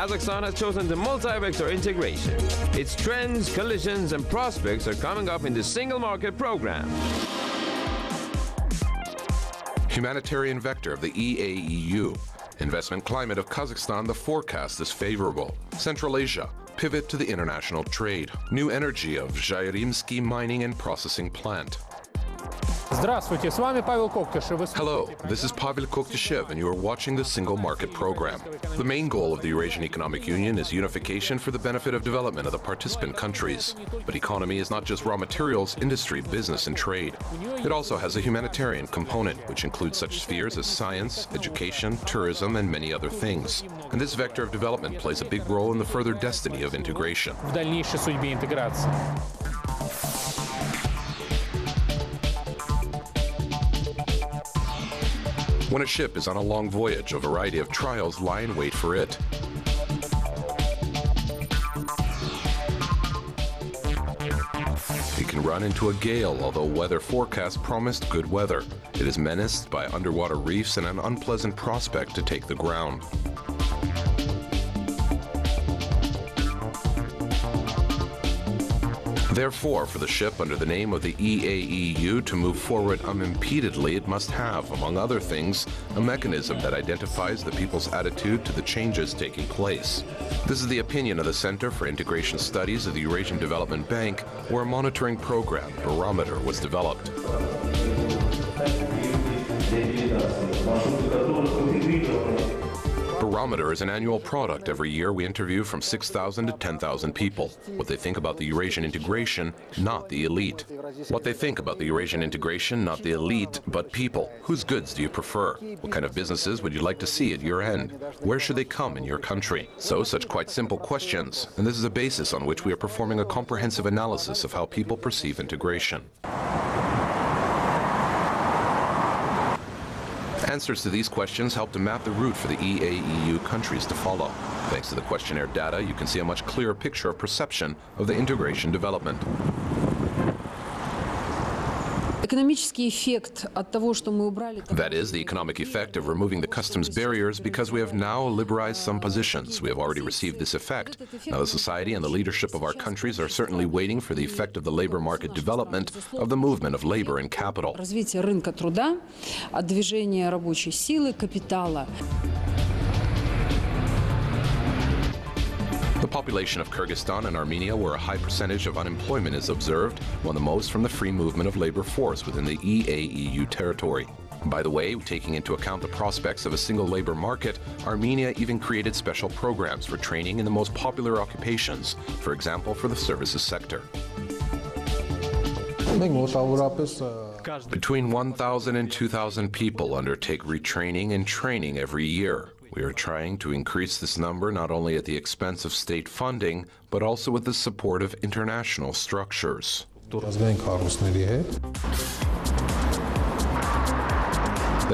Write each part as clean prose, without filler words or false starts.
Kazakhstan has chosen the multi-vector integration. Its trends, collisions, and prospects are coming up in the Single Market Program. Humanitarian vector of the EAEU. Investment climate of Kazakhstan, the forecast is favorable. Central Asia, pivot to the international trade. New energy of Zhairimsky mining and processing plant. Hello, this is Pavel Koktishev, and you are watching the Single Market Program. The main goal of the Eurasian Economic Union is unification for the benefit of development of the participant countries. But economy is not just raw materials, industry, business, and trade. It also has a humanitarian component, which includes such spheres as science, education, tourism, and many other things. And this vector of development plays a big role in the further destiny of integration. When a ship is on a long voyage, a variety of trials lie in wait for it. It can run into a gale, although weather forecasts promised good weather. It is menaced by underwater reefs and an unpleasant prospect to take the ground. Therefore, for the ship under the name of the EAEU to move forward unimpededly, it must have, among other things, a mechanism that identifies the people's attitude to the changes taking place. This is the opinion of the Center for Integration Studies of the Eurasian Development Bank, where a monitoring program, Barometer, was developed. Barometer is an annual product. Every year we interview from 6,000 to 10,000 people. What they think about the Eurasian integration, not the elite. What they think about the Eurasian integration, not the elite, but people. Whose goods do you prefer? What kind of businesses would you like to see at your end? Where should they come in your country? So, such quite simple questions. And this is a basis on which we are performing a comprehensive analysis of how people perceive integration. Answers to these questions help to map the route for the EAEU countries to follow. Thanks to the questionnaire data, you can see a much clearer picture of perception of the integration development. That is, the economic effect of removing the customs barriers, because we have now liberalized some positions. We have already received this effect. Now the society and the leadership of our countries are certainly waiting for the effect of the labor market development of the movement of labor and capital. The population of Kyrgyzstan and Armenia, where a high percentage of unemployment is observed, won the most from the free movement of labor force within the EAEU territory. By the way, taking into account the prospects of a single labor market, Armenia even created special programs for training in the most popular occupations, for example, for the services sector. Between 1,000 and 2,000 people undertake retraining and training every year. We are trying to increase this number not only at the expense of state funding, but also with the support of international structures. The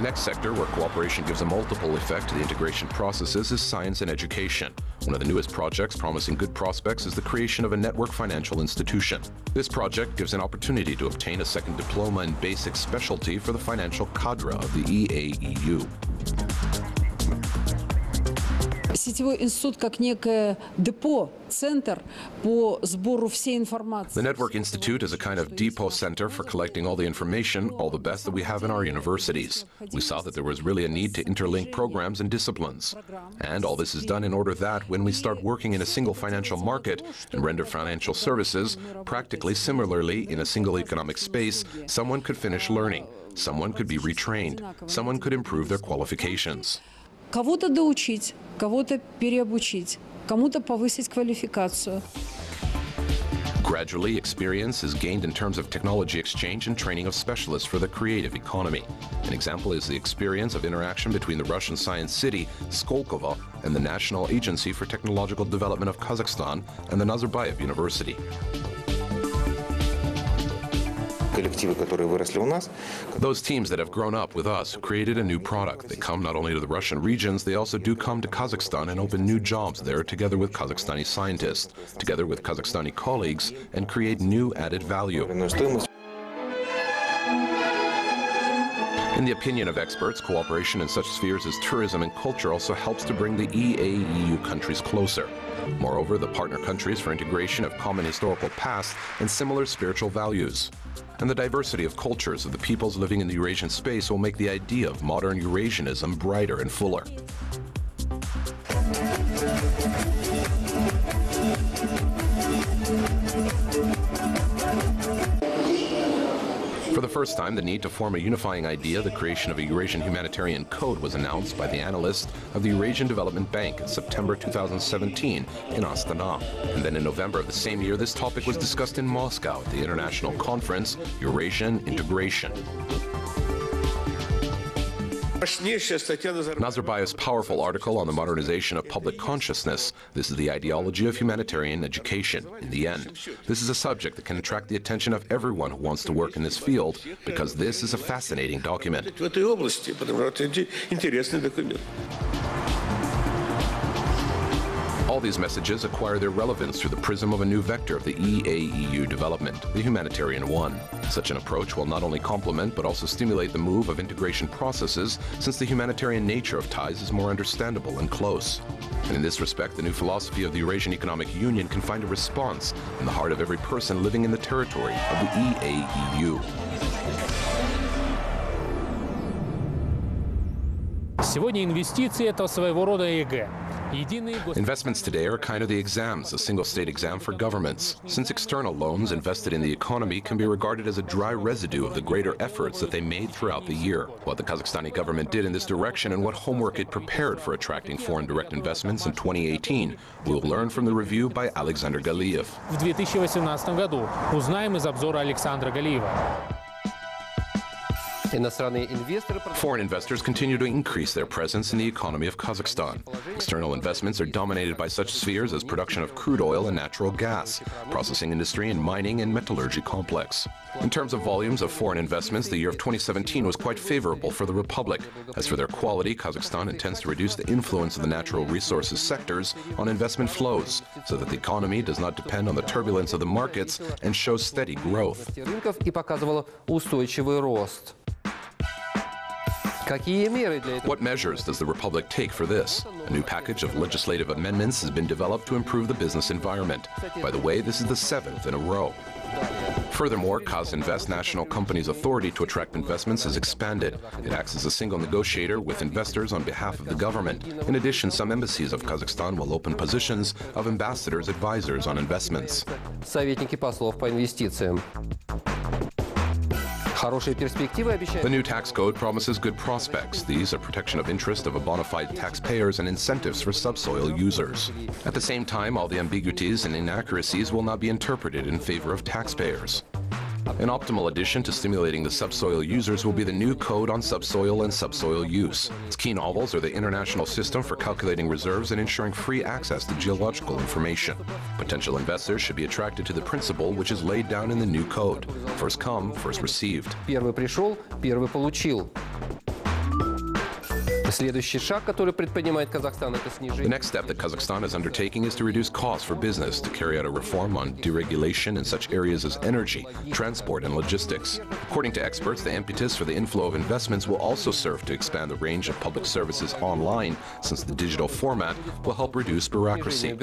next sector where cooperation gives a multiple effect to the integration processes is science and education. One of the newest projects promising good prospects is the creation of a network financial institution. This project gives an opportunity to obtain a second diploma in basic specialty for the financial cadre of the EAEU. Сетевой институт как некое депо, центр по сбору всей информации. The Network Institute is a kind of depot center for collecting all the information, all the best that we have in our universities. We saw that there was really a need to interlink programs and disciplines. And all this is done in order that, when we start working in a single financial market and render financial services, practically similarly in a single economic space, someone could finish learning, someone could be retrained, someone could improve their qualifications. Кого-то доучить, кого-то переобучить, кому-то повысить квалификацию. Gradually, experience is gained in terms of technology exchange and training of specialists for the creative economy. An example is the experience of interaction between the Russian science city, Skolkovo, and the National Agency for Technological Development of Kazakhstan and the Nazarbayev University. Those teams that have grown up with us created a new product. They come not only to the Russian regions, they also do come to Kazakhstan and open new jobs there together with Kazakhstani scientists, together with Kazakhstani colleagues, and create new added value. In the opinion of experts, cooperation in such spheres as tourism and culture also helps to bring the EAEU countries closer. Moreover, the partner countries for integration have common historical past and similar spiritual values. And the diversity of cultures of the peoples living in the Eurasian space will make the idea of modern Eurasianism brighter and fuller. For the first time, the need to form a unifying idea, the creation of a Eurasian Humanitarian Code, was announced by the analyst of the Eurasian Development Bank in September 2017 in Astana. And then in November of the same year, this topic was discussed in Moscow at the international conference, Eurasian Integration. Nazarbayev's powerful article on the modernization of public consciousness. This is the ideology of humanitarian education. In the end, this is a subject that can attract the attention of everyone who wants to work in this field, because this is a fascinating document. All these messages acquire their relevance through the prism of a new vector of the EAEU development, the humanitarian one. Such an approach will not only complement but also stimulate the move of integration processes, since the humanitarian nature of ties is more understandable and close. And in this respect, the new philosophy of the Eurasian Economic Union can find a response in the heart of every person living in the territory of the EAEU. Сегодня инвестиции – это своего рода ЕГЭ. Investments today are kind of the exams, a single-state exam for governments. Since external loans invested in the economy can be regarded as a dry residue of the greater efforts that they made throughout the year. What the Kazakhstani government did in this direction and what homework it prepared for attracting foreign direct investments in 2018, we'll learn from the review by Alexander Galiev. В 2018 году узнаем из обзора Александра Галиева. Foreign investors continue to increase their presence in the economy of Kazakhstan. External investments are dominated by such spheres as production of crude oil and natural gas, processing industry and mining and metallurgy complex. In terms of volumes of foreign investments, the year of 2017 was quite favorable for the Republic. As for their quality, Kazakhstan intends to reduce the influence of the natural resources sectors on investment flows, so that the economy does not depend on the turbulence of the markets and shows steady growth. What measures does the Republic take for this? A new package of legislative amendments has been developed to improve the business environment. By the way, this is the 7th in a row. Furthermore, Kazinvest National Company's authority to attract investments has expanded. It acts as a single negotiator with investors on behalf of the government. In addition, some embassies of Kazakhstan will open positions of ambassadors' advisors on investments. The new tax code promises good prospects. These are protection of interest of bona fide taxpayers and incentives for subsoil users. At the same time, all the ambiguities and inaccuracies will not be interpreted in favor of taxpayers. An optimal addition to stimulating the subsoil users will be the new code on subsoil and subsoil use. Its key novels are the international system for calculating reserves and ensuring free access to geological information. Potential investors should be attracted to the principle which is laid down in the new code. First come, first received. Первый пришел, первый получил. The next step that Kazakhstan is undertaking is to reduce costs for business, to carry out a reform on deregulation in such areas as energy, transport, and logistics. According to experts, the impetus for the inflow of investments will also serve to expand the range of public services online, since the digital format will help reduce bureaucracy.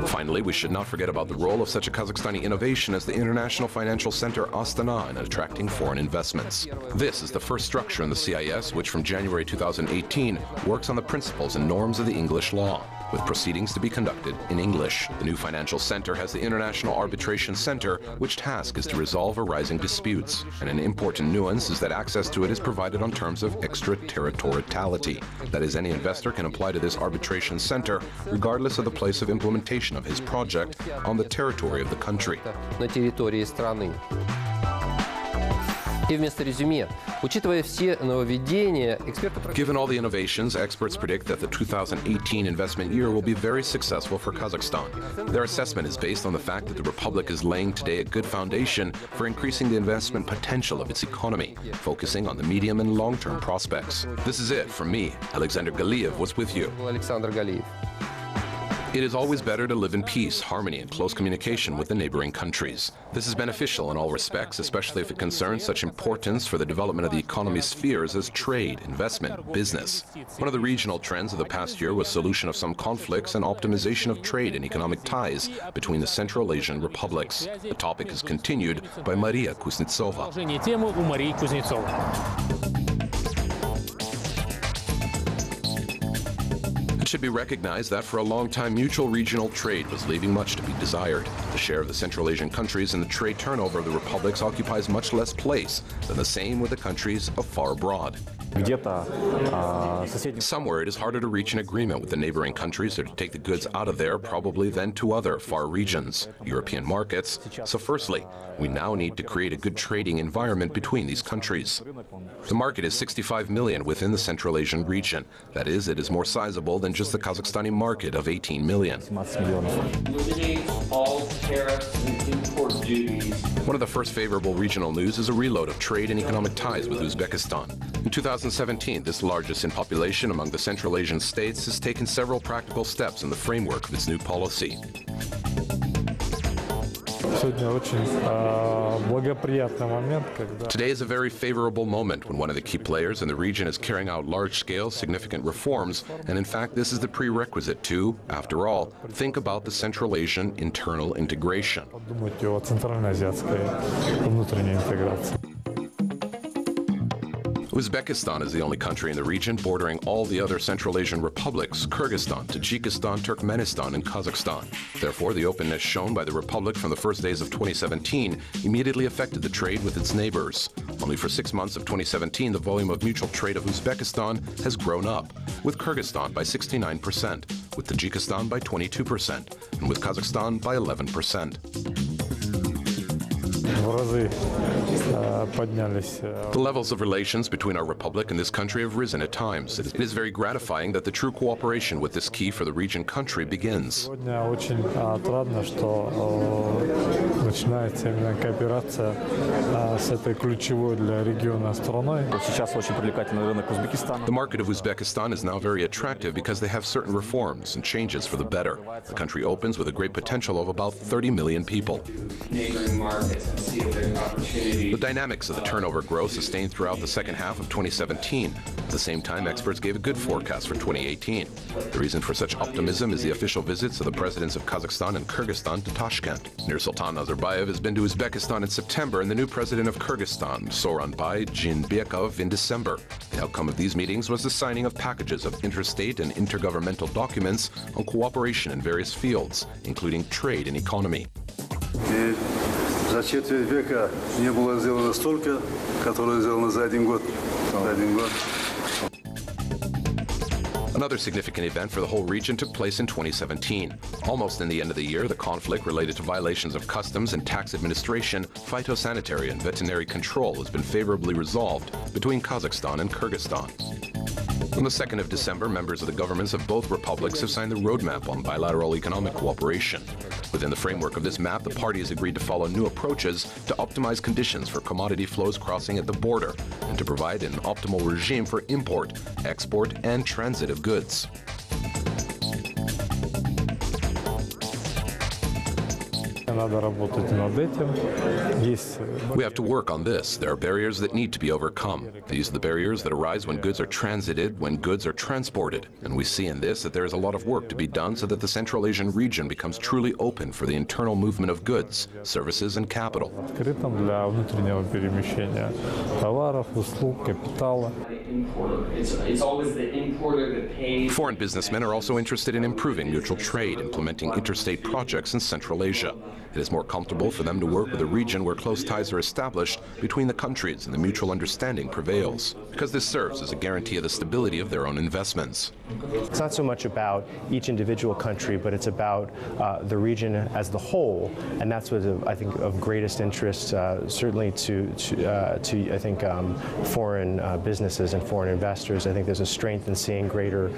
Finally, we should not forget about the role of such a Kazakhstani innovation as the International Financial Center Astana in attracting foreign investments. This is the first structure in the CIS which from January 2018 works on the principles and norms of the English law, with proceedings to be conducted in English. The new financial center has the International Arbitration Center, which task is to resolve arising disputes. And an important nuance is that access to it is provided on terms of extraterritoriality. That is, any investor can apply to this arbitration center regardless of the place of implementation of his project on the territory of the country. Given all the innovations, experts predict that the 2018 investment year will be very successful for Kazakhstan. Their assessment is based on the fact that the Republic is laying today a good foundation for increasing the investment potential of its economy, focusing on the medium and long-term prospects. This is it from me. Alexander Galiev was with you. Alexander Galiev. It is always better to live in peace, harmony, and close communication with the neighboring countries. This is beneficial in all respects, especially if it concerns such importance for the development of the economy's spheres as trade, investment, business. One of the regional trends of the past year was solution of some conflicts and optimization of trade and economic ties between the Central Asian republics. The topic is continued by Maria Kuznetsova. It should be recognized that for a long time mutual regional trade was leaving much to be desired. The share of the Central Asian countries in the trade turnover of the republics occupies much less place than the same with the countries of far abroad. Somewhere it is harder to reach an agreement with the neighboring countries or to take the goods out of there probably than to other far regions, European markets. So firstly, we now need to create a good trading environment between these countries. The market is 65 million within the Central Asian region. That is, it is more sizable than just the Kazakhstani market of 18 million. Eliminate all tariffs and import duties. One of the first favorable regional news is a reload of trade and economic ties with Uzbekistan. In 2017, this largest in population among the Central Asian states has taken several practical steps in the framework of its new policy. Today is a very favorable moment when one of the key players in the region is carrying out large-scale, significant reforms, and in fact this is the prerequisite to, after all, think about the Central Asian internal integration. Uzbekistan is the only country in the region bordering all the other Central Asian republics, Kyrgyzstan, Tajikistan, Turkmenistan, and Kazakhstan. Therefore, the openness shown by the republic from the first days of 2017 immediately affected the trade with its neighbors. Only for 6 months of 2017, the volume of mutual trade of Uzbekistan has grown up, with Kyrgyzstan by 69%, with Tajikistan by 22%, and with Kazakhstan by 11%. The levels of relations between our republic and this country have risen at times. It is very gratifying that the true cooperation with this key for the region country begins. The market of Uzbekistan is now very attractive because they have certain reforms and changes for the better. The country opens with a great potential of about 30 million people. The dynamics of the turnover growth sustained throughout the second half of 2017. At the same time, experts gave a good forecast for 2018. The reason for such optimism is the official visits of the presidents of Kazakhstan and Kyrgyzstan to Tashkent. Nursultan Nazarbayev has been to Uzbekistan in September and the new president of Kyrgyzstan, Sooronbay Jeenbekov, in December. The outcome of these meetings was the signing of packages of interstate and intergovernmental documents on cooperation in various fields, including trade and economy. За четверть века не было сделано столько, которое сделано за один год. Another significant event for the whole region took place in 2017. Almost in the end of the year, the conflict related to violations of customs and tax administration, phytosanitary and veterinary control has been favorably resolved between Kazakhstan and Kyrgyzstan. On the 2nd of December, members of the governments of both republics have signed the roadmap on bilateral economic cooperation. Within the framework of this map, the parties agreed to follow new approaches to optimize conditions for commodity flows crossing at the border and to provide an optimal regime for import, export, and transit of goods. We have to work on this. There are barriers that need to be overcome. These are the barriers that arise when goods are transited, when goods are transported. And we see in this that there is a lot of work to be done so that the Central Asian region becomes truly open for the internal movement of goods, services, and capital. It's always the importer that pays. Foreign businessmen are also interested in improving mutual trade, implementing interstate projects in Central Asia. It is more comfortable for them to work with a region where close ties are established between the countries and the mutual understanding prevails, because this serves as a guarantee of the stability of their own investments. It's not so much about each individual country, but it's about the region as the whole, and that's what I think of greatest interest, certainly to I think foreign businesses and foreign investors. I think there's a strength in seeing greater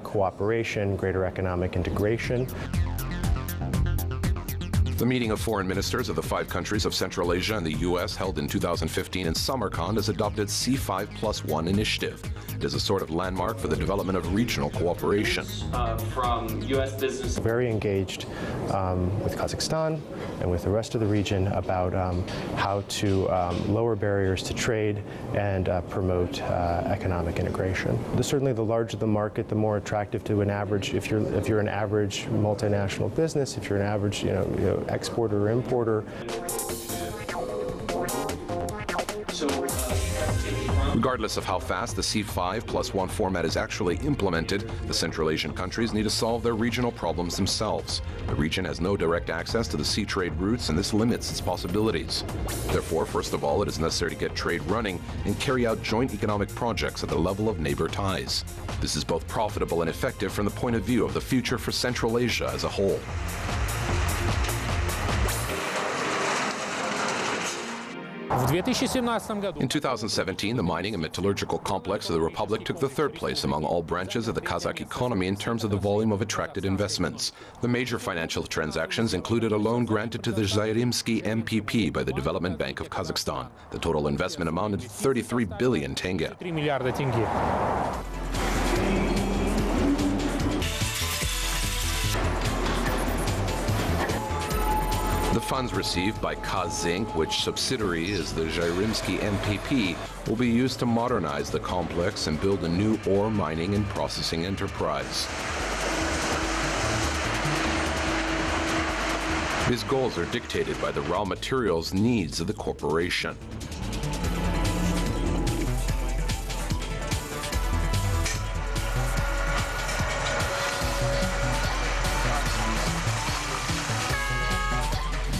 cooperation, greater economic integration. The meeting of foreign ministers of the 5 countries of Central Asia and the U.S. held in 2015 in Samarkand has adopted C5+1 initiative. It is a sort of landmark for the development of regional cooperation. From U.S. business. Very engaged with Kazakhstan and with the rest of the region about how to lower barriers to trade and promote economic integration. Certainly, the larger the market, the more attractive to an average. If you're an average multinational business, if you're an average exporter or importer. Regardless of how fast the C5+1 format is actually implemented, the Central Asian countries need to solve their regional problems themselves. The region has no direct access to the sea trade routes, and this limits its possibilities. Therefore, first of all, it is necessary to get trade running and carry out joint economic projects at the level of neighbor ties. This is both profitable and effective from the point of view of the future for Central Asia as a whole. In 2017, the mining and metallurgical complex of the Republic took the 3rd place among all branches of the Kazakh economy in terms of the volume of attracted investments. The major financial transactions included a loan granted to the Zhairimsky MPP by the Development Bank of Kazakhstan. The total investment amounted to 33 billion tenge. The funds received by Kazzinc, which subsidiary is the Zhairimsky MPP, will be used to modernize the complex and build a new ore mining and processing enterprise. These goals are dictated by the raw materials needs of the corporation.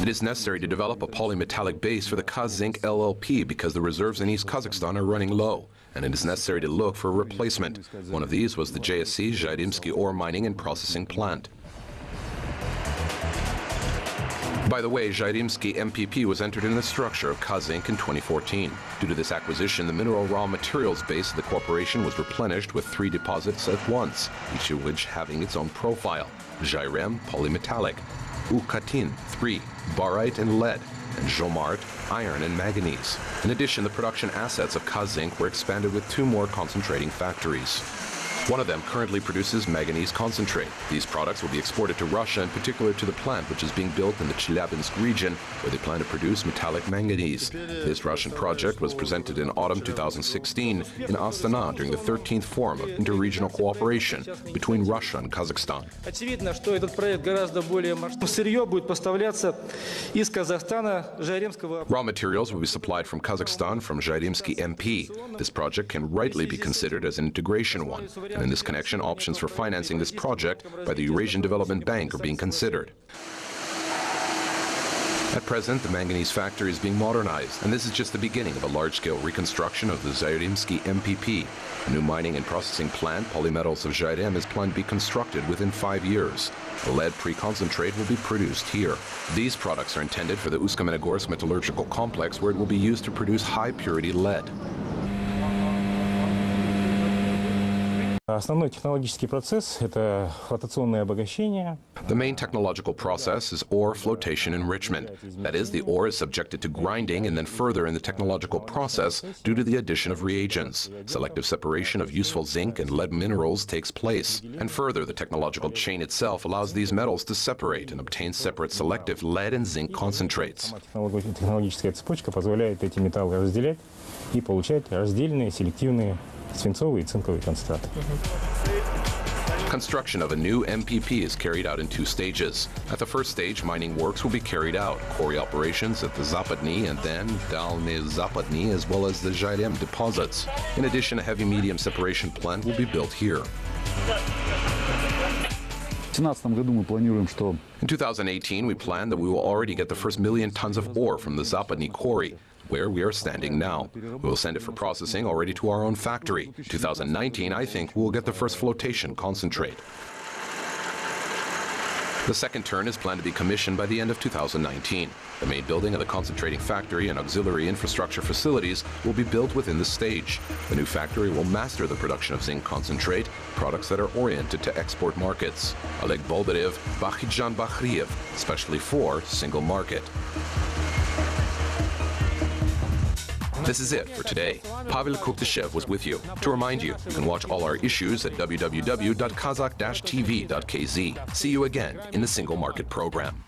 It is necessary to develop a polymetallic base for the Kazzinc LLP because the reserves in East Kazakhstan are running low, and it is necessary to look for a replacement. One of these was the JSC Zhairimsky Ore Mining and Processing Plant. By the way, Zhairimsky MPP was entered in the structure of Kazzinc in 2014. Due to this acquisition, the mineral raw materials base of the corporation was replenished with 3 deposits at once, each of which having its own profile: Zhairem, polymetallic; Ukatin, 3, barite and lead; and Zhomart, iron and manganese. In addition, the production assets of Kazzinc were expanded with 2 more concentrating factories. One of them currently produces manganese concentrate. These products will be exported to Russia, in particular to the plant which is being built in the Chelyabinsk region, where they plan to produce metallic manganese. This Russian project was presented in autumn 2016 in Astana during the 13th Forum of Interregional Cooperation between Russia and Kazakhstan. Raw materials will be supplied from Kazakhstan from Zhairimsky MP. This project can rightly be considered as an integration one. And in this connection, options for financing this project by the Eurasian Development Bank are being considered. At present, the manganese factory is being modernized, and this is just the beginning of a large-scale reconstruction of the Zhairimsky MPP. A new mining and processing plant, Polymetals of Zhairem, is planned to be constructed within 5 years. The lead pre-concentrate will be produced here. These products are intended for the Usk-Kamenogorsk metallurgical complex, where it will be used to produce high-purity lead. Основной технологический процесс – это флотационное обогащение. The main technological process is ore flotation enrichment. That is, the ore is subjected to grinding and then further in the technological process due to the addition of reagents. Selective separation of useful zinc and lead minerals takes place. And further, the technological chain itself allows these metals to separate and obtain separate selective lead and zinc concentrates. Технологическая цепочка позволяет эти металлы разделять и получать раздельные, селективные свинцовые и цинковые концентраты. Construction of a new MPP is carried out in 2 stages. At the first stage, mining works will be carried out, quarry operations at the Zapadny and then Dalny Zapadny, as well as the Zhairem deposits. In addition, a heavy-medium separation plant will be built here. In 2018, we plan that we will already get the first 1 million tons of ore from the Zapadny quarry, where we are standing now. We will send it for processing already to our own factory. In 2019, I think we will get the first flotation concentrate. The second turn is planned to be commissioned by the end of 2019. The main building of the concentrating factory and auxiliary infrastructure facilities will be built within the stage. The new factory will master the production of zinc concentrate, products that are oriented to export markets. Oleg Boldarev, Bakhidjan Bakhriev, especially for single market. This is it for today. Pavel Koktashev was with you. To remind you, you can watch all our issues at www.kazakh-tv.kz. See you again in the Single Market program.